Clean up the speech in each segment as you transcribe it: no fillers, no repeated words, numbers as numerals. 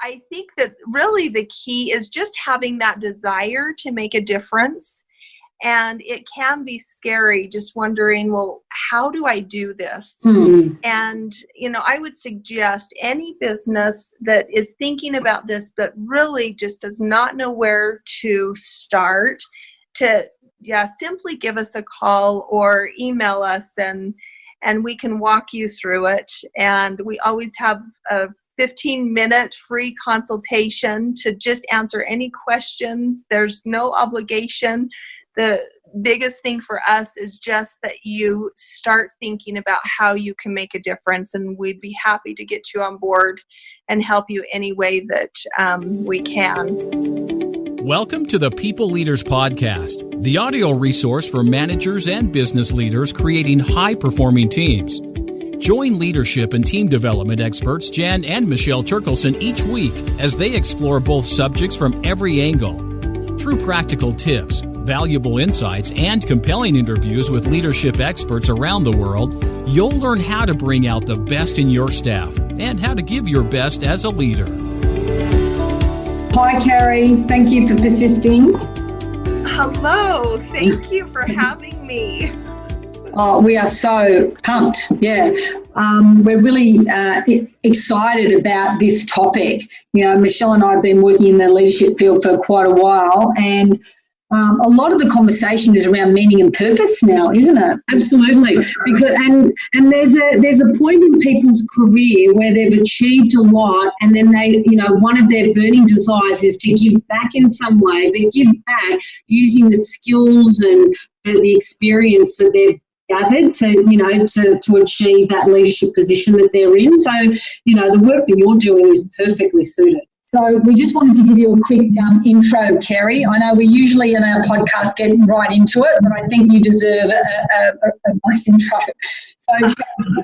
I think that really the key is just having that desire to make a difference. And it can be scary just wondering, well, how do I do this? Mm. And, I would suggest any business that is thinking about this, but really just does not know where to start, to simply give us a call or email us and we can walk you through it. And we always have a 15-minute free consultation to just answer any questions. There's no obligation. The biggest thing for us is just that you start thinking about how you can make a difference, and we'd be happy to get you on board and help you any way that we can. Welcome to the People Leaders Podcast, the audio resource for managers and business leaders creating high-performing teams. Join leadership and team development experts Jen and Michelle Turkelson each week as they explore both subjects from every angle. Through practical tips, valuable insights, and compelling interviews with leadership experts around the world, you'll learn how to bring out the best in your staff and how to give your best as a leader. Hi, Carrie. Thank you for persisting. Hello. Thank you for having me. Oh, we are so pumped. Yeah. We're really excited about this topic. Michelle and I have been working in the leadership field for quite a while, and a lot of the conversation is around meaning and purpose now, isn't it? Absolutely. Because and there's a point in people's career where they've achieved a lot, and then they, one of their burning desires is to give back in some way, but give back using the skills and the experience that they've gathered to achieve that leadership position that they're in. So, the work that you're doing is perfectly suited. So we just wanted to give you a quick intro, Carrie. I know we usually in our podcast get right into it, but I think you deserve a nice intro. So Carrie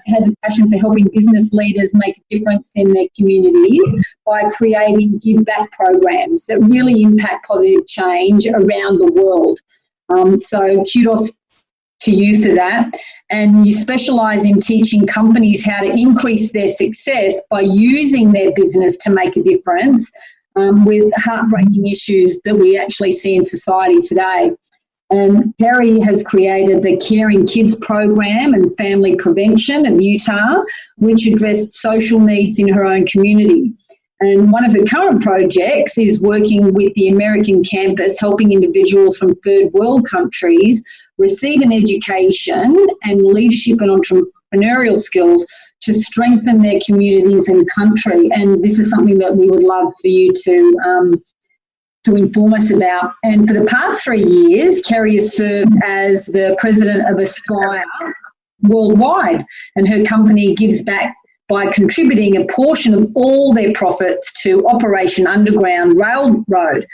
has a passion for helping business leaders make a difference in their communities by creating give-back programs that really impact positive change around the world. So kudos to you for that. And you specialise in teaching companies how to increase their success by using their business to make a difference with heartbreaking issues that we actually see in society today. And Carrie has created the Caring Kids program and family prevention of Utah, which addressed social needs in her own community. And one of her current projects is working with the American campus, helping individuals from third world countries receive an education and leadership and entrepreneurial skills to strengthen their communities and country. And this is something that we would love for you to inform us about. And for the past 3 years, Carrie has served as the president of Aspire Worldwide, and her company gives back by contributing a portion of all their profits to Operation Underground Railroad,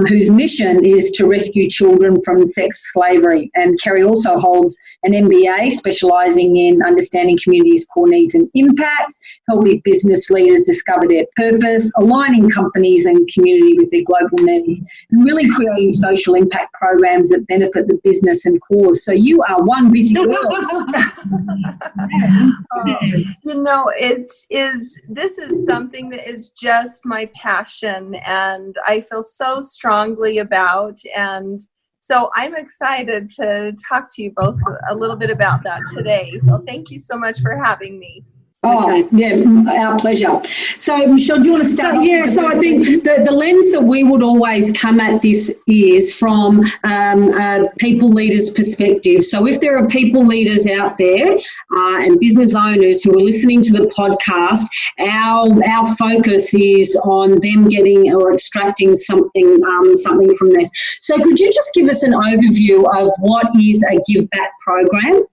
whose mission is to rescue children from sex slavery. And Carrie also holds an MBA specialising in understanding communities' core needs and impacts, helping business leaders discover their purpose, aligning companies and community with their global needs, and really creating social impact programs that benefit the business and cause. So you are one busy girl. This is something that is just my passion, and I feel so strongly about, and so I'm excited to talk to you both a little bit about that today. So thank you so much for having me. Oh, yeah, our pleasure. So, Michelle, do you want to start? So I think the lens that we would always come at this is from a people leaders' perspective. So if there are people leaders out there and business owners who are listening to the podcast, our focus is on them getting or extracting something from this. So could you just give us an overview of what is a Give Back program?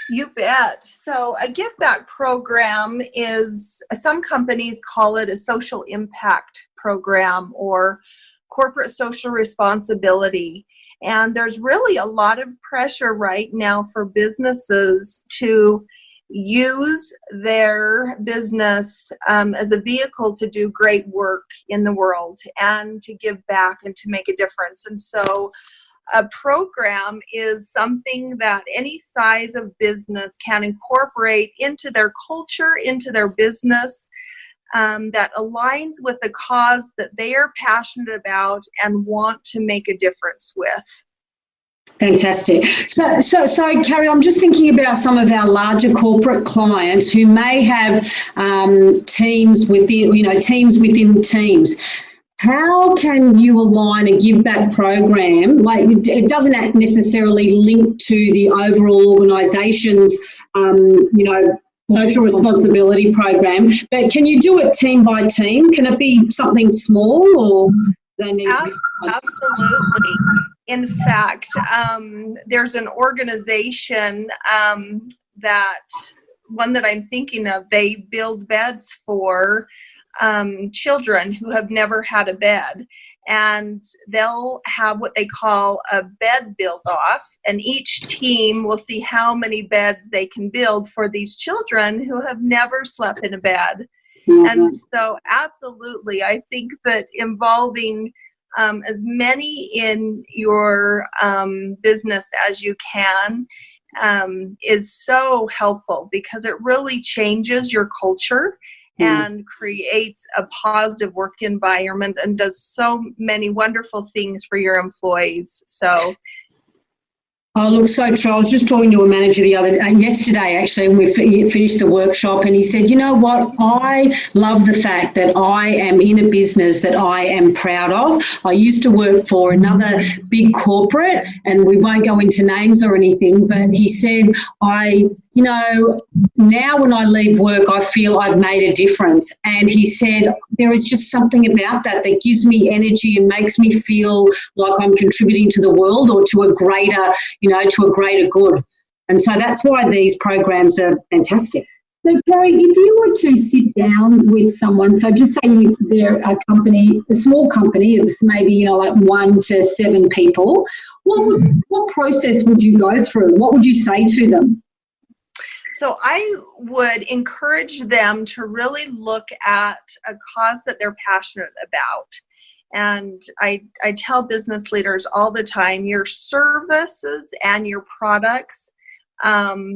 You bet. So a give back program is, some companies call it a social impact program or corporate social responsibility. And there's really a lot of pressure right now for businesses to use their business as a vehicle to do great work in the world and to give back and to make a difference. And so a program is something that any size of business can incorporate into their culture, into their business, that aligns with the cause that they are passionate about and want to make a difference with. Fantastic. So, Carrie, I'm just thinking about some of our larger corporate clients who may have teams within teams. How can you align a give back program? Like, it doesn't necessarily link to the overall organisation's, social responsibility program, but can you do it team by team? Can it be something small, or they need to be? Absolutely. In fact, there's an organization that I'm thinking of. They build beds for children who have never had a bed, and they'll have what they call a bed build off, and each team will see how many beds they can build for these children who have never slept in a bed. Mm-hmm. And so absolutely, I think that involving as many in your business as you can is so helpful, because it really changes your culture and creates a positive work environment and does so many wonderful things for your employees. So, oh, look, so true. I was just talking to a manager yesterday, actually, and we finished the workshop, and he said, you know what, I love the fact that I am in a business that I am proud of. I used to work for another big corporate, and we won't go into names or anything, but he said, now when I leave work, I feel I've made a difference. And he said, there is just something about that gives me energy and makes me feel like I'm contributing to the world, or to a greater good. And so that's why these programs are fantastic. So, Carrie, if you were to sit down with someone, so just say they're a small company, it's maybe, like 1 to 7 people, what process would you go through? What would you say to them? So I would encourage them to really look at a cause that they're passionate about. And I tell business leaders all the time, your services and your products, that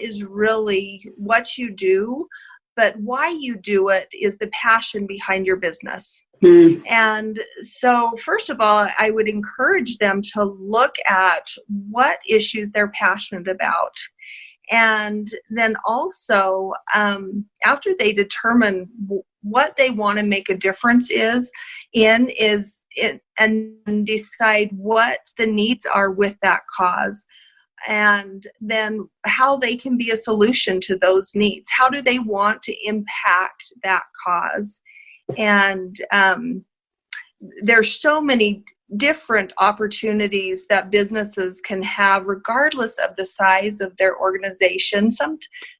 is really what you do, but why you do it is the passion behind your business. And so, first of all, I would encourage them to look at what issues they're passionate about. And then also, after they determine what they want to make a difference and decide what the needs are with that cause, and then how they can be a solution to those needs. How do they want to impact that cause? And there's so many different opportunities that businesses can have regardless of the size of their organization.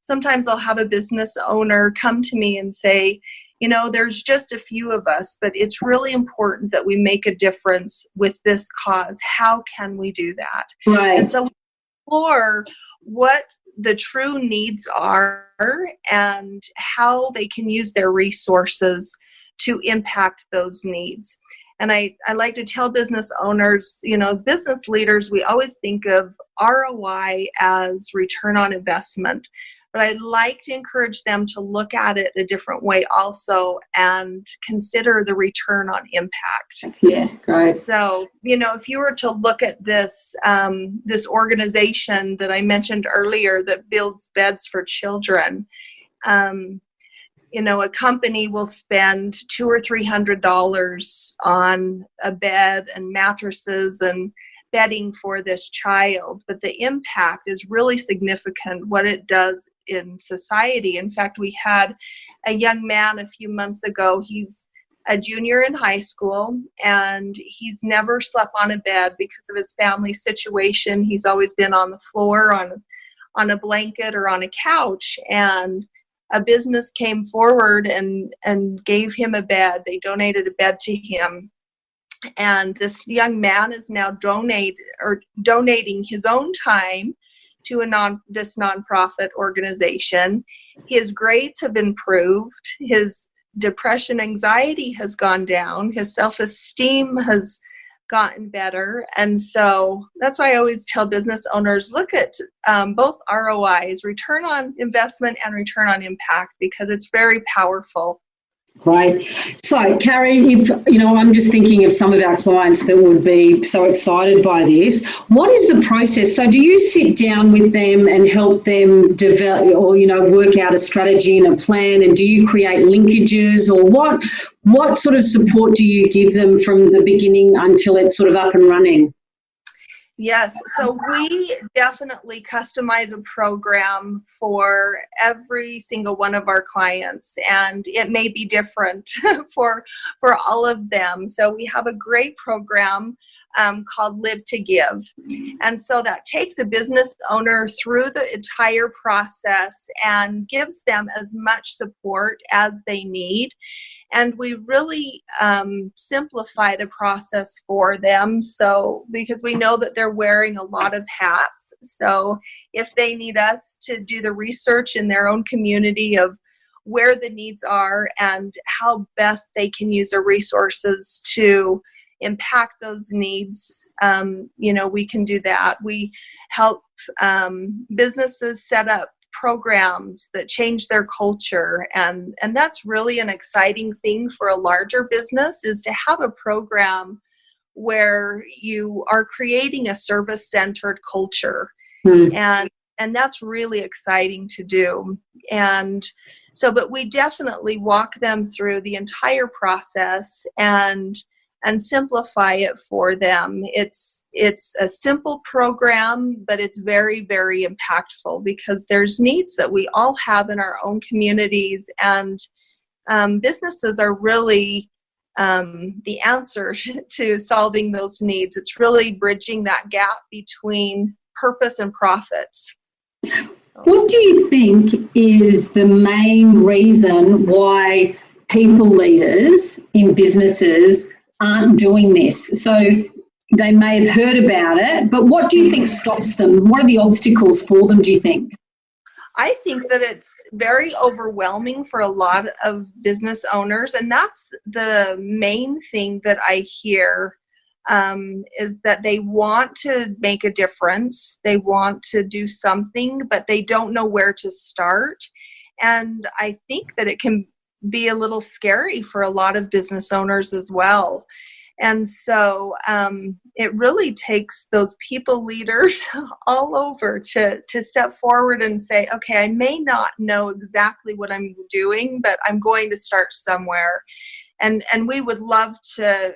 Sometimes I'll have a business owner come to me and say, there's just a few of us, but it's really important that we make a difference with this cause. How can we do that? Right. And so we explore what the true needs are and how they can use their resources to impact those needs. And I like to tell business owners, as business leaders, we always think of ROI as return on investment. But I like to encourage them to look at it a different way also and consider the return on impact. Yeah, great. So, if you were to look at this organization that I mentioned earlier that builds beds for children, a company will spend $200 or $300 on a bed and mattresses and bedding for this child, but the impact is really significant, what it does in society. In fact, we had a young man a few months ago. He's a junior in high school, and he's never slept on a bed because of his family situation. He's always been on the floor on a blanket or on a couch, and a business came forward and gave him a bed. They donated a bed to him. And this young man is now donating his own time to this nonprofit organization. His grades have improved. His depression, anxiety has gone down. His self-esteem has gotten better. And so that's why I always tell business owners, look at both ROIs, return on investment and return on impact, because it's very powerful. Right. So, Carrie, if, I'm just thinking of some of our clients that would be so excited by this. What is the process? So do you sit down with them and help them develop or, work out a strategy and a plan? And do you create linkages, or what sort of support do you give them from the beginning until it's sort of up and running? Yes, so we definitely customize a program for every single one of our clients, and it may be different for all of them. So we have a great program called Live to Give, and so that takes a business owner through the entire process and gives them as much support as they need. And we really simplify the process for them. So, because we know that they're wearing a lot of hats. So if they need us to do the research in their own community of where the needs are and how best they can use their resources to impact those needs, we can do that. We help businesses set up programs that change their culture, and that's really an exciting thing for a larger business, is to have a program where you are creating a service-centered culture. And that's really exciting to do. And so, but we definitely walk them through the entire process and simplify it for them. It's a simple program, but it's very, very impactful, because there's needs that we all have in our own communities, and businesses are really the answer to solving those needs. It's really bridging that gap between purpose and profits. What do you think is the main reason why people leaders in businesses aren't doing this? So they may have heard about it, but what do you think stops them? What are the obstacles for them, do you think? I think that it's very overwhelming for a lot of business owners, and that's the main thing that I hear, is that they want to make a difference, they want to do something, but they don't know where to start. And I think that it can be a little scary for a lot of business owners as well. And so it really takes those people leaders all over to step forward and say, okay, I may not know exactly what I'm doing, but I'm going to start somewhere. And we would love to,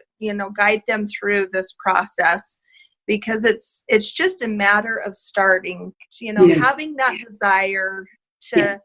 guide them through this process, because it's just a matter of starting, having that desire to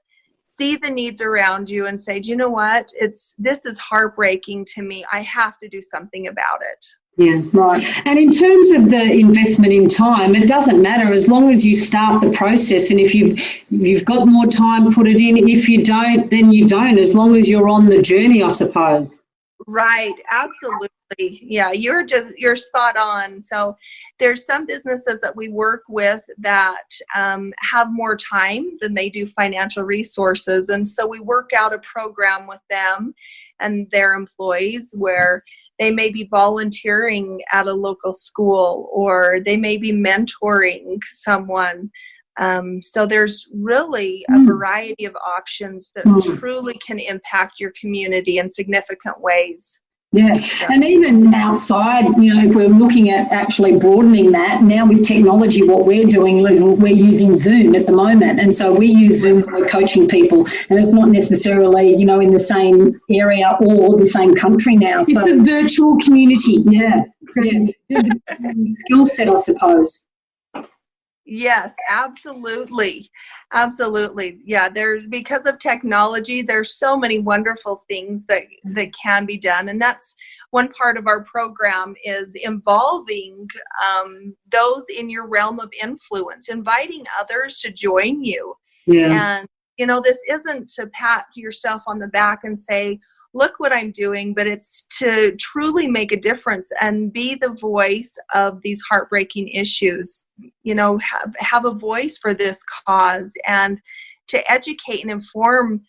see the needs around you and say, do you know what? This is heartbreaking to me. I have to do something about it. Yeah, right. And in terms of the investment in time, it doesn't matter as long as you start the process. And if you've got more time, put it in. If you don't, then you don't, as long as you're on the journey, I suppose. Right. Absolutely. Yeah, you're spot on. So there's some businesses that we work with that have more time than they do financial resources. And so we work out a program with them and their employees where they may be volunteering at a local school, or they may be mentoring someone. So there's really a variety of options that truly can impact your community in significant ways. Yeah, and even outside, if we're looking at actually broadening that, now with technology, what we're doing, we're using Zoom at the moment. And so we use Zoom when we're coaching people, and it's not necessarily, in the same area or the same country now. So it's a virtual community. Yeah. The skill set, I suppose. Yes, absolutely. Absolutely. Yeah, because of technology, there's so many wonderful things that can be done. And that's one part of our program, is involving those in your realm of influence, inviting others to join you. Yeah. And, this isn't to pat yourself on the back and say, look what I'm doing, but it's to truly make a difference and be the voice of these heartbreaking issues, have a voice for this cause, and to educate and inform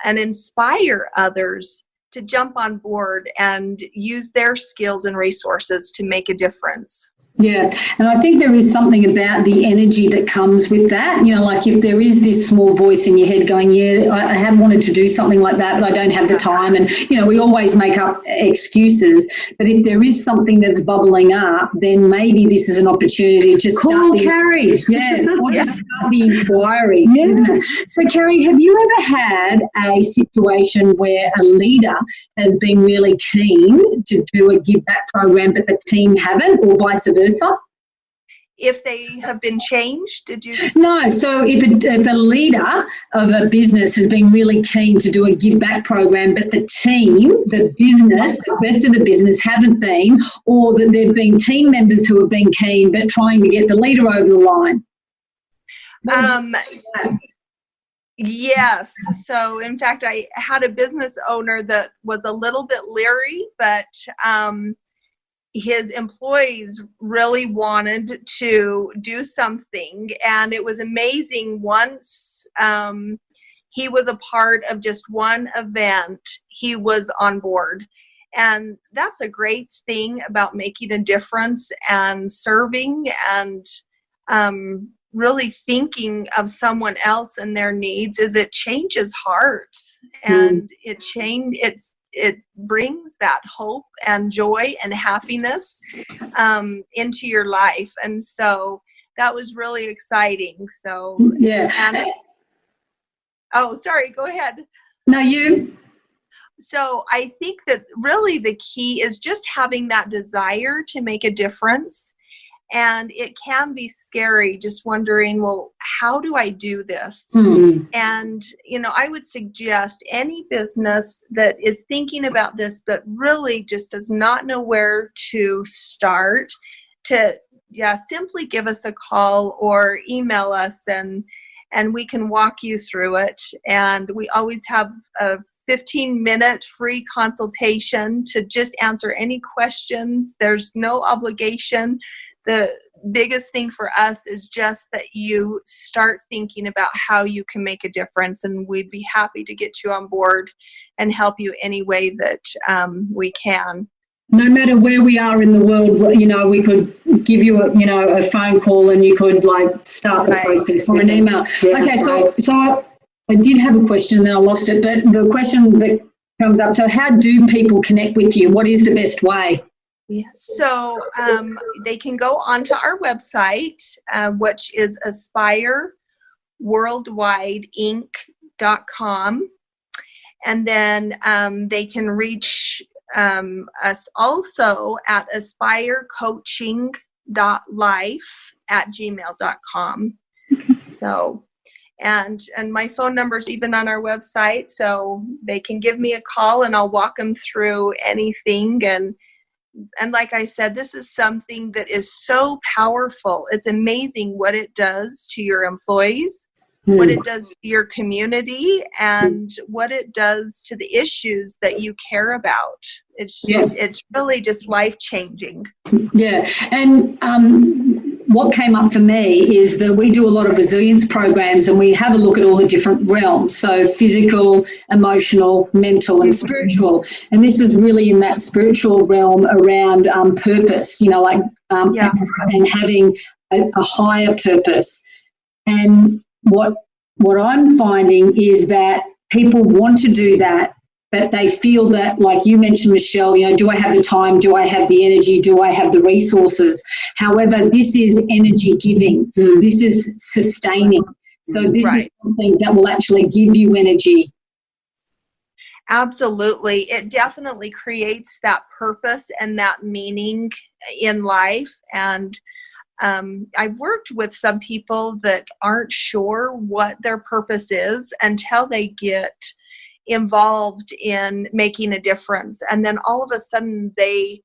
and inspire others to jump on board and use their skills and resources to make a difference. Yeah, and I think there is something about the energy that comes with that. You know, like if there is this small voice in your head going, yeah, I have wanted to do something like that, but I don't have the time. And, you know, we always make up excuses. But if there is something that's bubbling up, then maybe this is an opportunity to just start Carrie. Yeah, or just start the inquiry, isn't it? So, Carrie, have you ever had a situation where a leader has been really keen to do a give back program, but the team haven't, or vice versa? If they have been changed, did you? No, so if a leader of a business has been really keen to do a give back program, but the team, the business, the rest of the business haven't been, or that there have been team members who have been keen but trying to get the leader over the line. Yes. So in fact, I had a business owner that was a little bit leery, but his employees really wanted to do something. And it was amazing. Once he was a part of just one event, he was on board. And that's a great thing about making a difference and serving and really thinking of someone else and their needs, is it changes hearts, and it brings that hope and joy and happiness into your life. And so that was really exciting. So yeah. Oh, sorry, go ahead. No, you. So I think that really the key is just having that desire to make a difference. And it can be scary just wondering, well, how do I do this? And, you know, I would suggest any business that is thinking about this, but really just does not know where to start, to simply give us a call or email us, and we can walk you through it. And we always have a 15-minute free consultation to just answer any questions. There's no obligation. The biggest thing for us is just that you start thinking about how you can make a difference, and we'd be happy to get you on board and help you any way that we can. No matter where we are in the world, you know, we could give you a phone call, and you could start the process, or an email. Yeah, okay, so I did have a question, and then I lost it. But the question that comes up: so how do people connect with you? What is the best way? Yeah. So they can go onto our website, which is aspireworldwideinc.com. And then they can reach us also at aspirecoaching.life@gmail.com. So, and my phone number's even on our website, so they can give me a call and I'll walk them through anything. And like I said, this is something that is so powerful. It's amazing what it does to your employees, what it does to your community, and what it does to the issues that you care about. It's really just life-changing. Yeah, and what came up for me is that we do a lot of resilience programs, and we have a look at all the different realms, so physical, emotional, mental, and spiritual. And this is really in that spiritual realm around purpose, and having a higher purpose. And what I'm finding is that people want to do that, but they feel that, like you mentioned, Michelle, do I have the time? Do I have the energy? Do I have the resources? However, this is energy giving. This is sustaining. So this is something that will actually give you energy. Absolutely. It definitely creates that purpose and that meaning in life. And I've worked with some people that aren't sure what their purpose is until they get involved in making a difference, and then all of a sudden they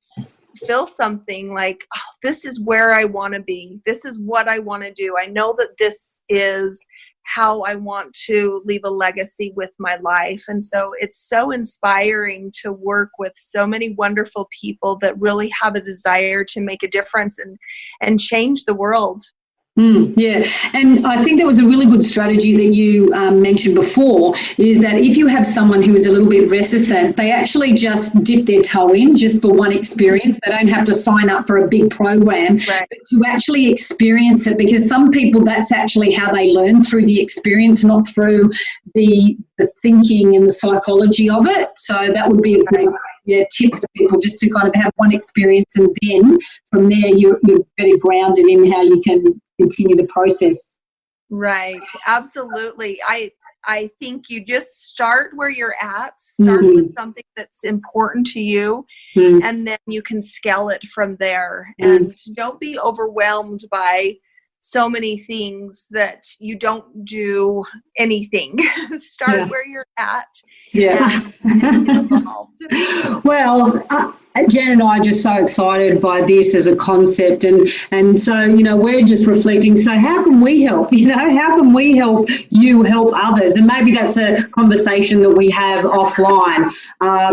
feel something like, oh, this is where I want to be, this is what I want to do, I know that this is how I want to leave a legacy with my life. And so it's so inspiring to work with so many wonderful people that really have a desire to make a difference and change the world. Yeah, and I think there was a really good strategy that you mentioned before, is that if you have someone who is a little bit reticent, they actually just dip their toe in just for one experience. They don't have to sign up for a big program, Right. but to actually experience it, because some people, that's actually how they learn, through the experience, not through the thinking and the psychology of it. So that would be a great tip for people, just to kind of have one experience, and then from there you're better grounded in how you can continue the process. Right. Absolutely. I think you just start where you're at, start with something that's important to you, and then you can scale it from there. And don't be overwhelmed by so many things that you don't do anything. Start where you're at. Yeah. And get involved. Well, Jen and I are just so excited by this as a concept, and so, we're just reflecting, so how can we help? How can we help you help others? And maybe that's a conversation that we have offline,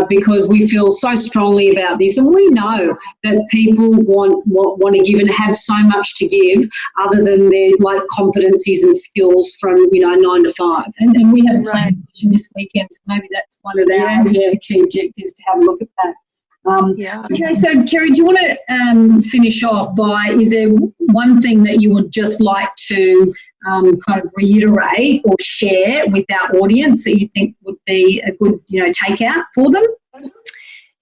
because we feel so strongly about this, and we know that people want to give and have so much to give, other than their competencies and skills from 9 to 5. And we have a plan this weekend, so maybe that's one of our key objectives, to have a look at that. Okay, so Carrie, do you want to finish off by, is there one thing that you would just like to kind of reiterate or share with our audience that you think would be a good, takeout for them?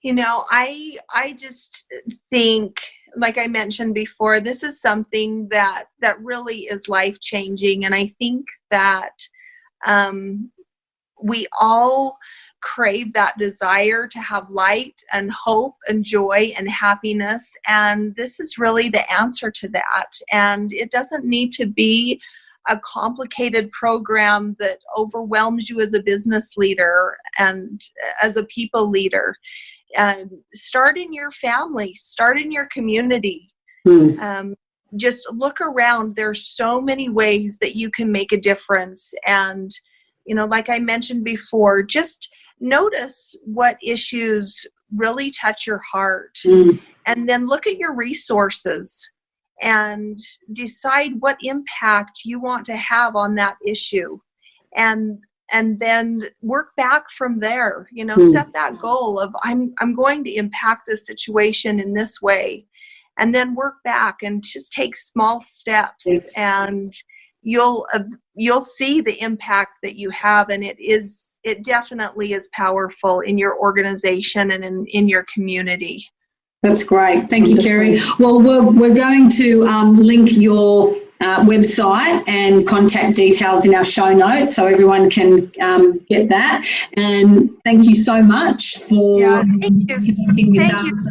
I just think, like I mentioned before, this is something that really is life-changing. And I think that we all crave that desire to have light and hope and joy and happiness. And this is really the answer to that. And it doesn't need to be a complicated program that overwhelms you as a business leader and as a people leader. Start in your family, start in your community. Just look around. There's so many ways that you can make a difference. And, like I mentioned before, just notice what issues really touch your heart, and then look at your resources and decide what impact you want to have on that issue, and then work back from there. Set that goal of I'm going to impact this situation in this way, and then work back and just take small steps, and you'll see the impact that you have, and it definitely is powerful in your organization and in your community. That's great. Thank you, Carrie. Well, we're going to link your website and contact details in our show notes, so everyone can get that. And thank you so much for thank you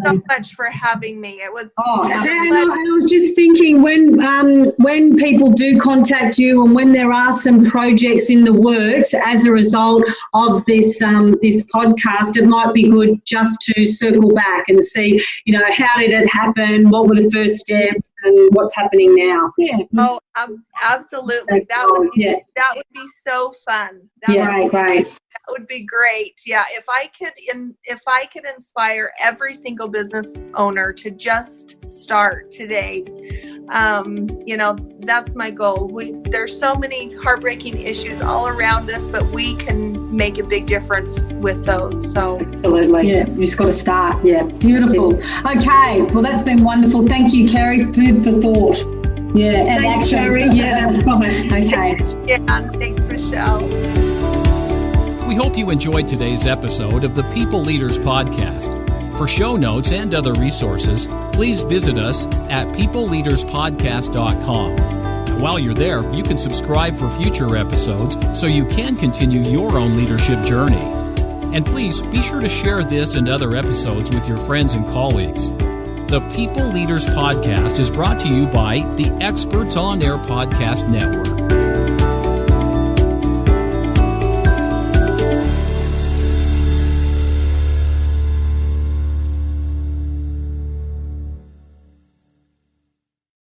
so much for having me. It was and I was just thinking, when people do contact you, and when there are some projects in the works as a result of this podcast, it might be good just to circle back and see, how did it happen? What were the first steps, and what's happening now? Oh, absolutely. That would be so fun. Great. That would be great. Yeah, if I could inspire every single business owner to just start today, that's my goal. There's so many heartbreaking issues all around us, but we can make a big difference with those. So absolutely, you just got to start. Yeah, beautiful. Okay, well, that's been wonderful. Thank you, Carrie. Food for thought. Yeah, and thanks, action. Carrie. Yeah, that's fine. Okay. Thanks, Michelle. We hope you enjoyed today's episode of the People Leaders Podcast. For show notes and other resources, please visit us at peopleleaderspodcast.com. And while you're there, you can subscribe for future episodes so you can continue your own leadership journey. And please be sure to share this and other episodes with your friends and colleagues. The People Leaders Podcast is brought to you by the Experts on Air Podcast Network.